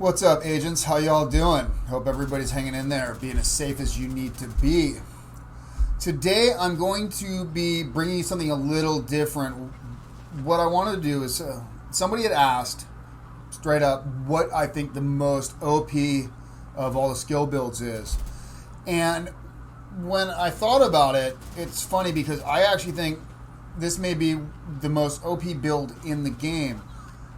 What's up, agents? How y'all doing? Hope everybody's hanging in there, being as safe as you need to be. Today, I'm going to be bringing you something a little different. What I wanted to do is, somebody had asked, straight up, what I think the most OP of all the skill builds is. And when I thought about it, it's funny because I actually think this may be the most OP build in the game.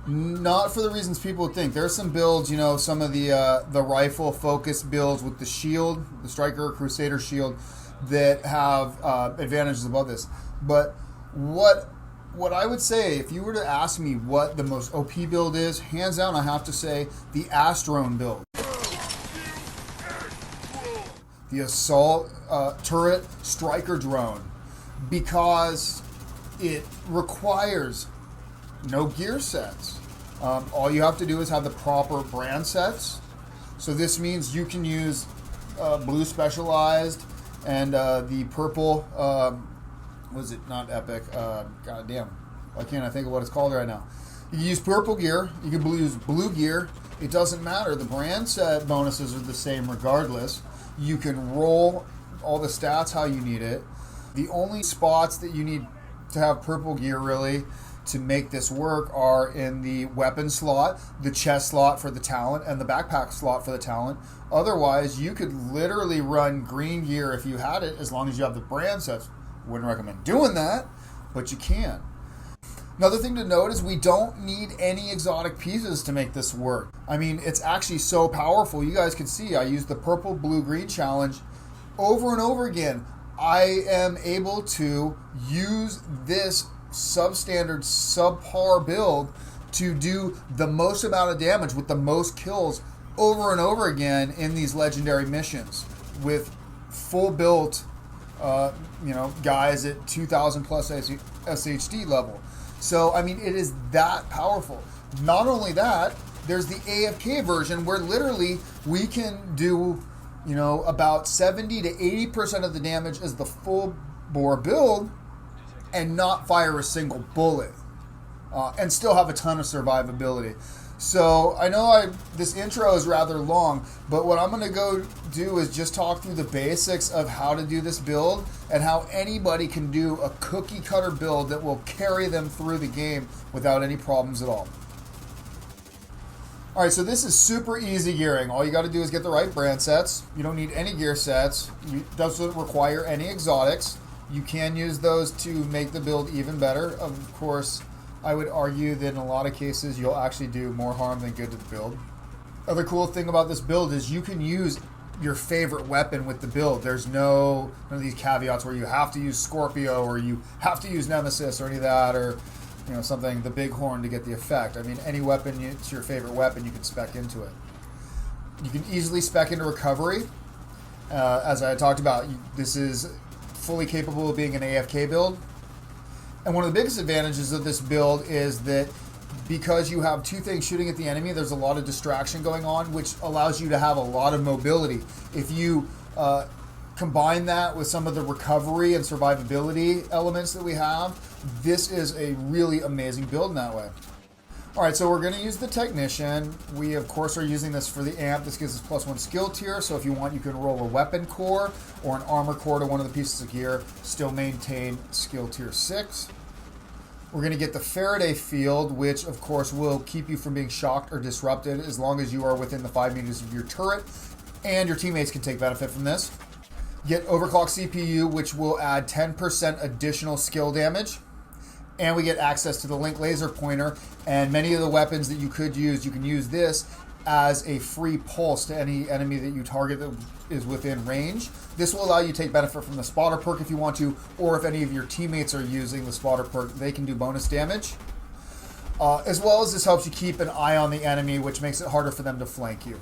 Not for the reasons people would think. There's some builds, some of the rifle focus builds with the shield, the Striker Crusader shield, that have advantages above this. But what I would say, if you were to ask me what the most OP build is, hands down, I have to say the Astrone build. The Assault Turret Striker Drone, because it requires no gear sets. All you have to do is have the proper brand sets. So this means you can use blue Specialized and the purple, was it not Epic? God damn, why can't I think of what it's called right now? You can use purple gear, you can use blue gear. It doesn't matter. The brand set bonuses are the same regardless. You can roll all the stats how you need it. The only spots that you need to have purple gear really to make this work are in the weapon slot, the chest slot for the talent, and the backpack slot for the talent. Otherwise, you could literally run green gear if you had it, as long as you have the brand sets. Wouldn't recommend doing that, but you can. Another thing to note is we don't need any exotic pieces to make this work. I mean, it's actually so powerful. You guys can see I used the purple, blue, green challenge over and over again. I am able to use this substandard, subpar build to do the most amount of damage with the most kills over and over again in these legendary missions with full built, guys at 2,000 plus SHD level. So, I mean, it is that powerful. Not only that, there's the AFK version where literally we can do, about 70 to 80% of the damage as the full bore build and not fire a single bullet and still have a ton of survivability. So I know this intro is rather long, but what I'm going to go do is just talk through the basics of how to do this build and how anybody can do a cookie cutter build that will carry them through the game without any problems at all. All right, so this is super easy gearing. All you got to do is get the right brand sets. You don't need any gear sets. It doesn't require any exotics. You can use those to make the build even better. Of course, I would argue that in a lot of cases, you'll actually do more harm than good to the build. Other cool thing about this build is you can use your favorite weapon with the build. There's none of these caveats where you have to use Scorpio or you have to use Nemesis or any of that, or something, the Bighorn, to get the effect. I mean, any weapon, it's your favorite weapon, you can spec into it. You can easily spec into recovery. As I talked about, this is fully capable of being an AFK build. And one of the biggest advantages of this build is that because you have two things shooting at the enemy, there's a lot of distraction going on, which allows you to have a lot of mobility. If you combine that with some of the recovery and survivability elements that we have, this is a really amazing build in that way. All right, so we're going to use the Technician. We, of course, are using this for the amp. This gives us +1 skill tier, so if you want, you can roll a weapon core or an armor core to one of the pieces of gear, still maintain skill tier 6. We're going to get the Faraday field, which, of course, will keep you from being shocked or disrupted as long as you are within the 5 meters of your turret, and your teammates can take benefit from this. Get Overclock CPU, which will add 10% additional skill damage. And we get access to the Link Laser Pointer, and many of the weapons that you could use, you can use this as a free pulse to any enemy that you target that is within range. This will allow you to take benefit from the Spotter perk if you want to, or if any of your teammates are using the Spotter perk, they can do bonus damage. As well as this helps you keep an eye on the enemy, which makes it harder for them to flank you.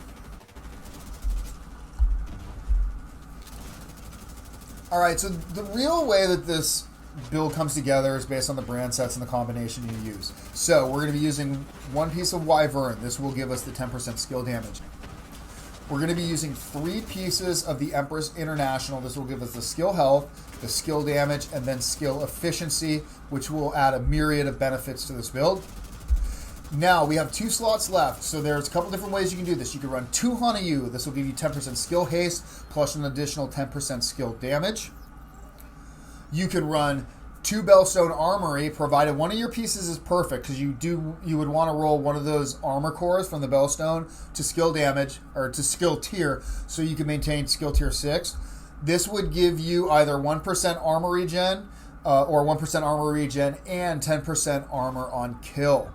All right, so the real way that this build comes together is based on the brand sets and the combination you use. So we're going to be using one piece of Wyvern. This will give us the 10% skill damage. We're going to be using 3 pieces of the Empress International. This will give us the skill health, the skill damage, and then skill efficiency, which will add a myriad of benefits to this build. Now, we have 2 slots left, so there's a couple different ways you can do this. You can run 2 hana-u. This will give you 10% skill haste, plus an additional 10% skill damage. You can run 2 Bellstone Armory, provided one of your pieces is perfect, because you would want to roll one of those armor cores from the Bellstone to skill damage, or to skill tier, so you can maintain skill tier 6. This would give you either 1% armor regen, or 1% armor regen, and 10% armor on kill.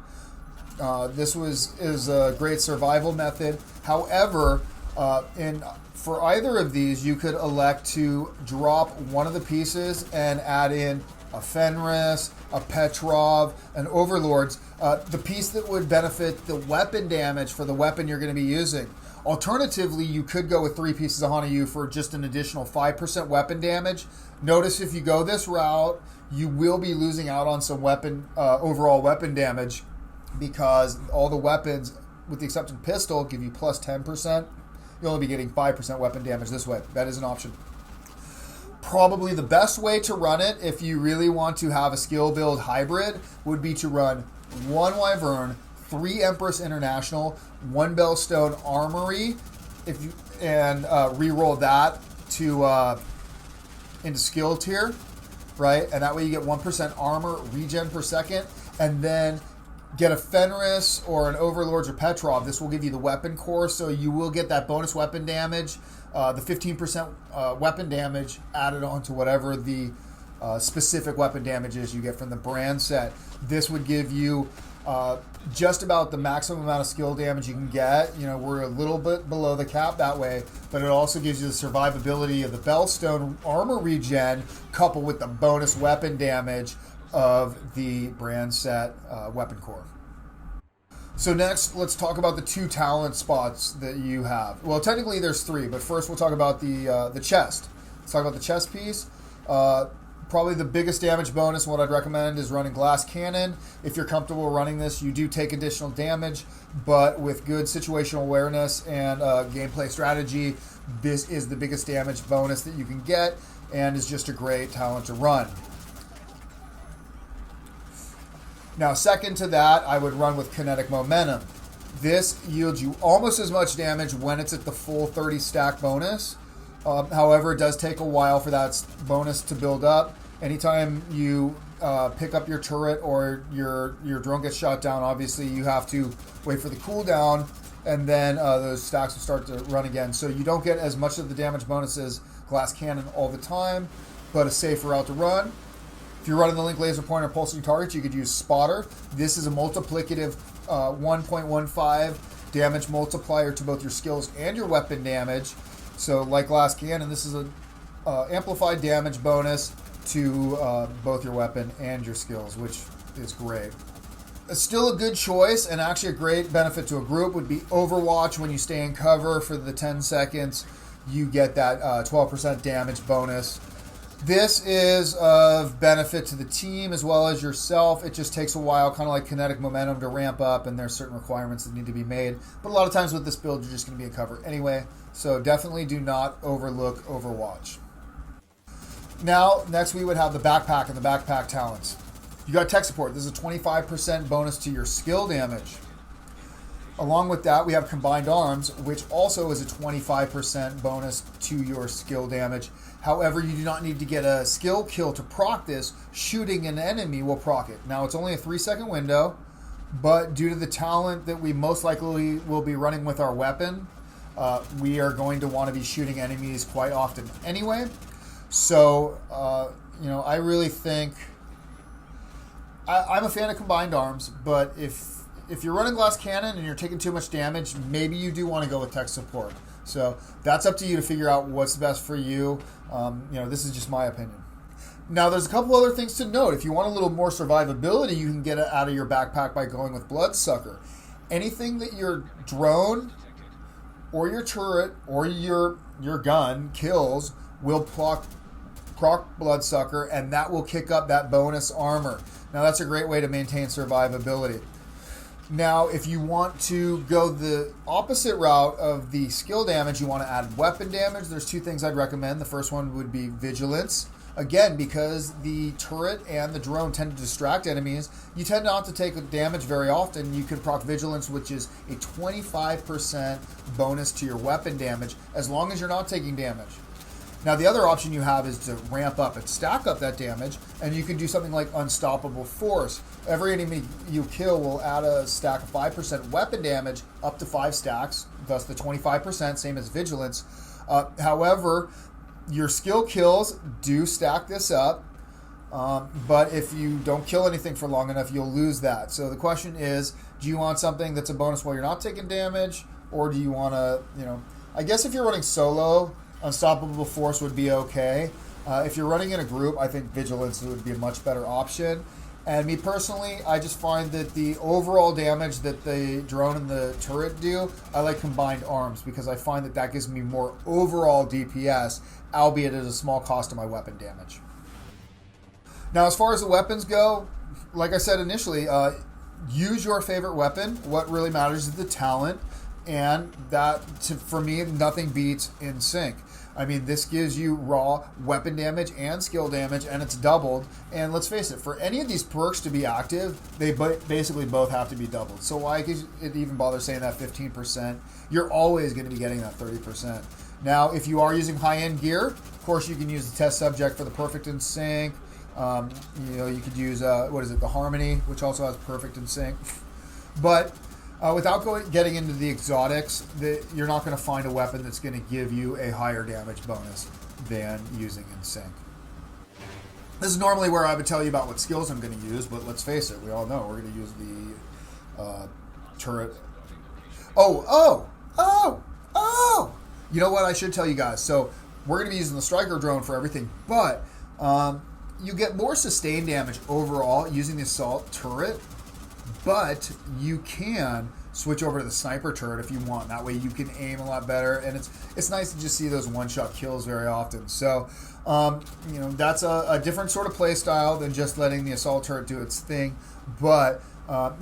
This is a great survival method. However, for either of these, you could elect to drop one of the pieces and add in a Fenris, a Petrov, an Overlords, the piece that would benefit the weapon damage for the weapon you're going to be using. Alternatively, you could go with 3 pieces of hana-u for just an additional 5% weapon damage. Notice if you go this route, you will be losing out on some overall weapon damage, because all the weapons, with the exception of pistol, give you plus 10%. You'll only be getting 5% weapon damage this way. That is an option. Probably the best way to run it, if you really want to have a skill build hybrid, would be to run 1 Wyvern, 3 Empress International, 1 Bellstone Armory, and re-roll that into skill tier, right? And that way you get 1% armor regen per second, and then get a Fenris or an Overlords or Petrov. This will give you the weapon core, so you will get that bonus weapon damage, the 15% weapon damage added on to whatever the specific weapon damage is you get from the brand set. This would give you just about the maximum amount of skill damage you can get. We're a little bit below the cap that way, but it also gives you the survivability of the Bellstone armor regen coupled with the bonus weapon damage of the brand set weapon core. So next, let's talk about the 2 talent spots that you have. Well, technically there's 3, but first we'll talk about the chest. Let's talk about the chest piece. Probably the biggest damage bonus, what I'd recommend is running Glass Cannon. If you're comfortable running this, you do take additional damage, but with good situational awareness and gameplay strategy, this is the biggest damage bonus that you can get, and is just a great talent to run. Now, second to that, I would run with Kinetic Momentum. This yields you almost as much damage when it's at the full 30 stack bonus. However, it does take a while for that bonus to build up. Anytime you pick up your turret or your drone gets shot down, obviously you have to wait for the cooldown, and then those stacks will start to run again. So you don't get as much of the damage bonus as Glass Cannon all the time, but a safer route to run. If you're running the Link Laser Pointer pulsing targets, you could use Spotter. This is a multiplicative 1.15 damage multiplier to both your skills and your weapon damage. So like Glass Cannon, this is an amplified damage bonus to both your weapon and your skills, which is great. It's still a good choice, and actually a great benefit to a group would be Overwatch. When you stay in cover for the 10 seconds, you get that 12% damage bonus. This is of benefit to the team as well as yourself. It just takes a while, kind of like Kinetic Momentum, to ramp up, and there's certain requirements that need to be made. But a lot of times with this build, you're just going to be in cover anyway. So definitely do not overlook Overwatch. Now, next we would have the backpack and the backpack talents. You got tech support. This is a 25% bonus to your skill damage. Along with that, we have Combined Arms, which also is a 25% bonus to your skill damage. However, you do not need to get a skill kill to proc this. Shooting an enemy will proc it. Now, it's only a 3-second window, but due to the talent that we most likely will be running with our weapon, we are going to want to be shooting enemies quite often anyway. So, I really think I'm a fan of Combined Arms, but if you're running Glass Cannon and you're taking too much damage, maybe you do want to go with tech support. So that's up to you to figure out what's the best for you. This is just my opinion. Now, there's a couple other things to note. If you want a little more survivability, you can get it out of your backpack by going with Bloodsucker. Anything that your drone or your turret or your gun kills will proc Bloodsucker, and that will kick up that bonus armor. Now, that's a great way to maintain survivability. Now, if you want to go the opposite route of the skill damage, you want to add weapon damage, there's 2 things I'd recommend. The first one would be Vigilance. again, because the turret and the drone tend to distract enemies, you tend not to take damage very often. You can proc Vigilance, which is a 25% bonus to your weapon damage, as long as you're not taking damage. Now, the other option you have is to ramp up and stack up that damage, and you can do something like Unstoppable Force. Every enemy you kill will add a stack of 5% weapon damage up to 5 stacks, thus the 25%, same as Vigilance. However, your skill kills do stack this up, but if you don't kill anything for long enough, you'll lose that. So the question is, do you want something that's a bonus while you're not taking damage, or do you want to, I guess if you're running solo, Unstoppable Force would be okay. If you're running in a group, I think Vigilance would be a much better option. And me personally, I just find that the overall damage that the drone and the turret do, I like combined arms, because I find that gives me more overall DPS, albeit at a small cost to my weapon damage. Now, as far as the weapons go, like I said initially, use your favorite weapon. What really matters is the talent, and for me, nothing beats in sync. I mean, this gives you raw weapon damage and skill damage, and it's doubled. And let's face it, for any of these perks to be active, they basically both have to be doubled. So why does it even bother saying that 15%? You're always going to be getting that 30%. Now, if you are using high-end gear, of course, you can use the test subject for the perfect in sync. You could use, the Harmony, which also has perfect in sync. But without getting into the exotics, you're not going to find a weapon that's going to give you a higher damage bonus than using in sync. This is normally where I would tell you about what skills I'm going to use, but let's face it, we all know we're going to use the turret. Oh! You know what? I should tell you guys. So we're going to be using the striker drone for everything, but you get more sustained damage overall using the assault turret. But you can switch over to the sniper turret if you want. That way you can aim a lot better, and it's nice to just see those one-shot kills very often. So, that's a different sort of play style than just letting the assault turret do its thing. But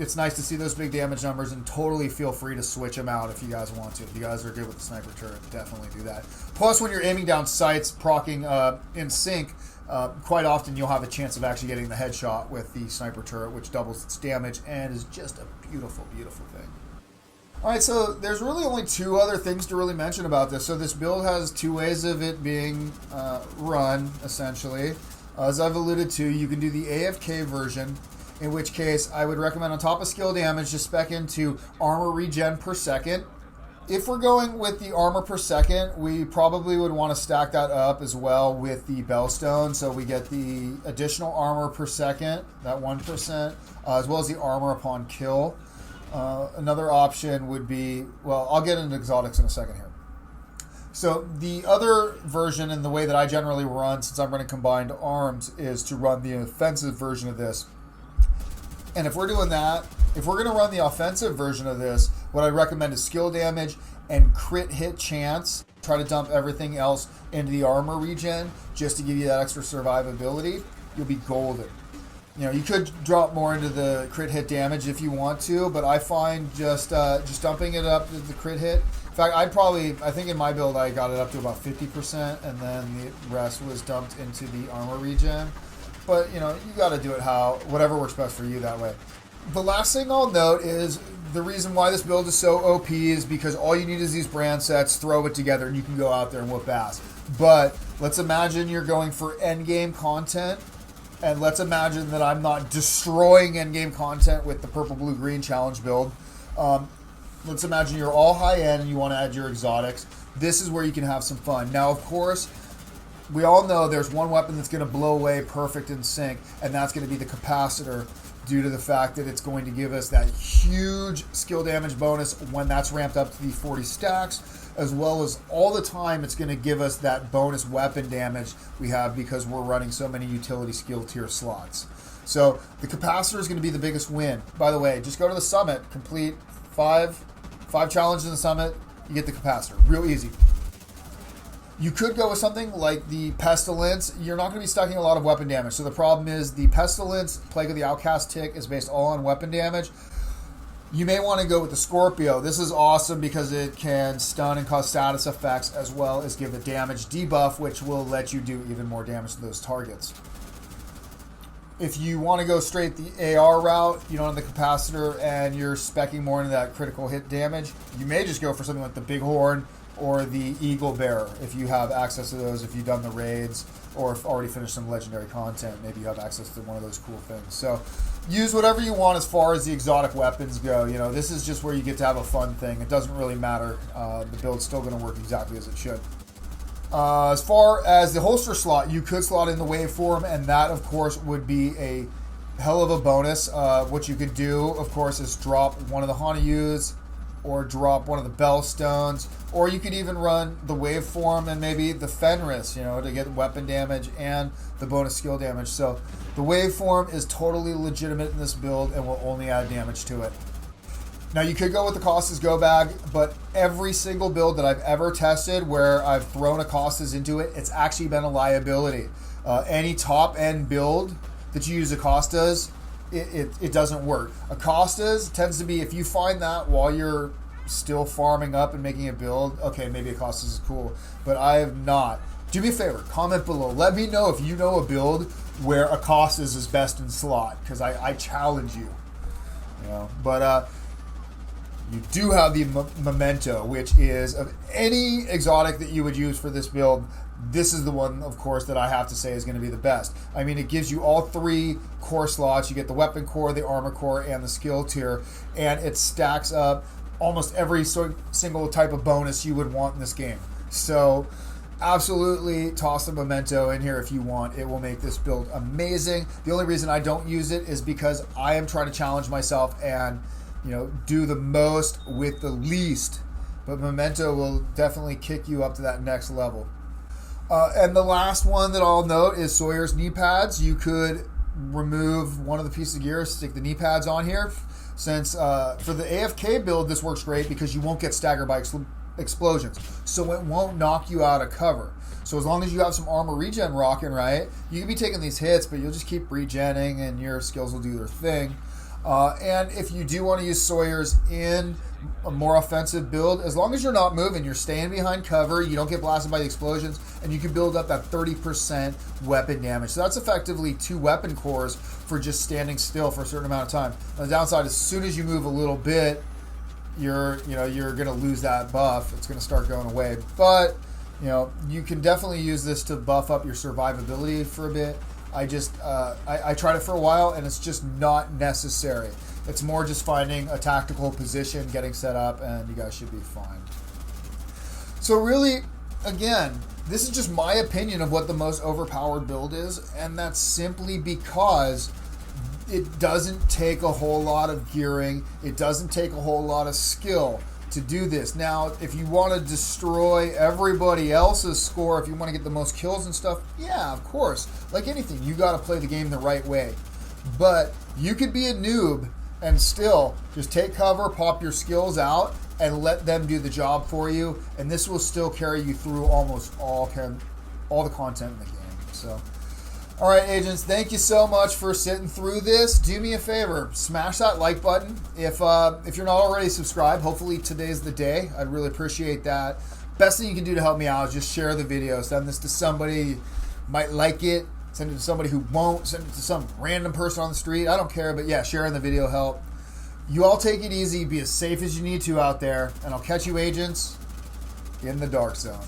it's nice to see those big damage numbers, and totally feel free to switch them out if you guys want to. If you guys are good with the sniper turret, definitely do that. Plus, when you're aiming down sights, procking in sync, quite often you'll have a chance of actually getting the headshot with the sniper turret, which doubles its damage and is just a beautiful, beautiful thing. Alright, so there's really only 2 other things to really mention about this. So this build has 2 ways of it being run, essentially. As I've alluded to, you can do the AFK version, in which case I would recommend on top of skill damage to spec into armor regen per second. If we're going with the armor per second, we probably would want to stack that up as well with the Bellstone, so we get the additional armor per second, that 1%, as well as the armor upon kill. Another option would be, I'll get into exotics in a second here. So the other version, and the way that I generally run, since I'm running combined arms, is to run the offensive version of this. And if we're doing that, if we're going to run the offensive version of this, what I recommend is skill damage and crit hit chance. Try to dump everything else into the armor regen just to give you that extra survivability. You'll be golden. You could drop more into the crit hit damage if you want to, but I find just dumping it up to the crit hit. In fact, I think in my build I got it up to about 50%, and then the rest was dumped into the armor regen. But, you got to do it whatever works best for you that way. The last thing I'll note is the reason why this build is so OP is because all you need is these brand sets, throw it together, and you can go out there and whoop ass. But let's imagine you're going for endgame content, and let's imagine that I'm not destroying endgame content with the purple, blue, green challenge build. Let's imagine you're all high end and you want to add your exotics. This is where you can have some fun. Now, of course, we all know there's one weapon that's going to blow away perfect in sync, and that's going to be the capacitor, due to the fact that it's going to give us that huge skill damage bonus when that's ramped up to the 40 stacks, as well as all the time it's going to give us that bonus weapon damage we have because we're running so many utility skill tier slots. So the capacitor is going to be the biggest win. By the way, just go to the summit, complete five challenges in the summit, you get the capacitor. Real easy. You could go with something like the Pestilence. You're not going to be stacking a lot of weapon damage. So the problem is the Pestilence, Plague of the Outcast tick, is based all on weapon damage. You may want to go with the Scorpio. This is awesome because it can stun and cause status effects as well as give a damage debuff, which will let you do even more damage to those targets. If you want to go straight the AR route, you don't have the capacitor and you're speccing more into that critical hit damage, you may just go for something like the Bighorn or the Eagle Bearer if you have access to those, if you've done the raids or if already finished some legendary content, maybe you have access to one of those cool things. So use whatever you want as far as the exotic weapons go. You know, this is just where you get to have a fun thing. It doesn't really matter. The build's still going to work exactly as it should. As far as the holster slot, you could slot in the waveform, and that, of course, would be a hell of a bonus. What you could do, of course, is drop one of the hana-us or drop one of the bell stones, or you could even run the waveform and maybe the Fenris, you know, to get weapon damage and the bonus skill damage. So the waveform is totally legitimate in this build and will only add damage to it. Now, you could go with the Costas Go Bag, but every single build that I've ever tested where I've thrown a Costas into it, it's actually been a liability. Any top-end build that you use a Costas, it doesn't work. A Costas tends to be, if you find that while you're still farming up and making a build, okay, maybe a Costas is cool, but I have not. Do me a favor, comment below. Let me know if you know a build where a Costas is best in slot, because I challenge you. You know, but you do have the Memento, which is of any exotic that you would use for this build, this is the one, of course, that I have to say is going to be the best. I mean, it gives you all 3 core slots. You get the weapon core, the armor core, and the skill tier, and it stacks up almost every single type of bonus you would want in this game. So absolutely toss the Memento in here if you want. It will make this build amazing. The only reason I don't use it is because I am trying to challenge myself and, you know, do the most with the least. But Memento will definitely kick you up to that next level. And the last one that I'll note is Sawyer's knee pads. You could remove one of the pieces of gear, stick the knee pads on here. Since for the AFK build, this works great because you won't get staggered by explosions. So it won't knock you out of cover. So as long as you have some armor regen rocking, right, you can be taking these hits, but you'll just keep regenning and your skills will do their thing. And if you do want to use Sawyer's in a more offensive build, as long as you're not moving, you're staying behind cover, you don't get blasted by the explosions, and you can build up that 30% weapon damage. So that's effectively 2 weapon cores for just standing still for a certain amount of time. On the downside, as soon as you move a little bit, you're going to lose that buff. It's going to start going away. But, you know, you can definitely use this to buff up your survivability for a bit. I tried it for a while, and it's just not necessary. It's more just finding a tactical position, getting set up, and you guys should be fine. So really, again, this is just my opinion of what the most overpowered build is, and that's simply because it doesn't take a whole lot of gearing. It doesn't take a whole lot of skill to do this. Now, if you want to destroy everybody else's score, if you want to get the most kills and stuff, yeah, of course. Like anything, you got to play the game the right way. But you could be a noob and still just take cover, pop your skills out, and let them do the job for you. And this will still carry you through almost all the content in the game. So, all right, agents, thank you so much for sitting through this. Do me a favor, smash that like button. If you're not already subscribed, hopefully today's the day. I'd really appreciate that. Best thing you can do to help me out is just share the video. Send this to somebody who might like it. Send it to somebody who won't. Send it to some random person on the street. I don't care, but yeah, sharing the video help. You all take it easy. Be as safe as you need to out there. And I'll catch you, agents, in the dark zone.